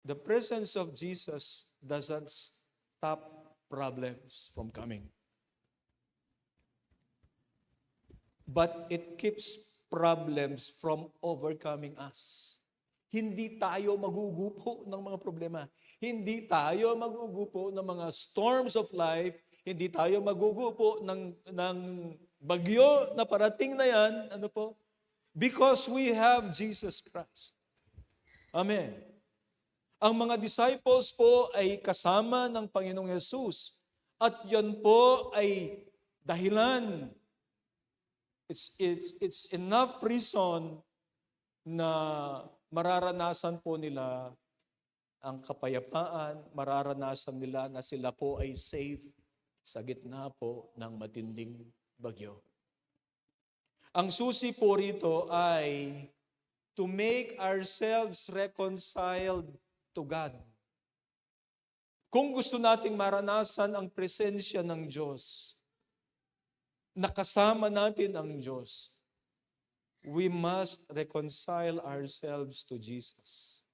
The presence of Jesus doesn't stop problems from coming. But it keeps problems from overcoming us. Hindi tayo magugupo ng mga problema. Hindi tayo magugupo ng mga storms of life. Hindi tayo magugupo ng bagyo na parating na yan. Ano po? Because we have Jesus Christ. Amen. Ang mga disciples po ay kasama ng Panginoong Yesus. At yan po ay dahilan. It's enough reason na mararanasan po nila ang kapayapaan, mararanasan nila na sila po ay safe sa gitna po ng matinding bagyo. Ang susi po rito ay to make ourselves reconciled to God. Kung gusto nating maranasan ang presensya ng Diyos, nakasama natin ang Diyos, we must reconcile ourselves to Jesus.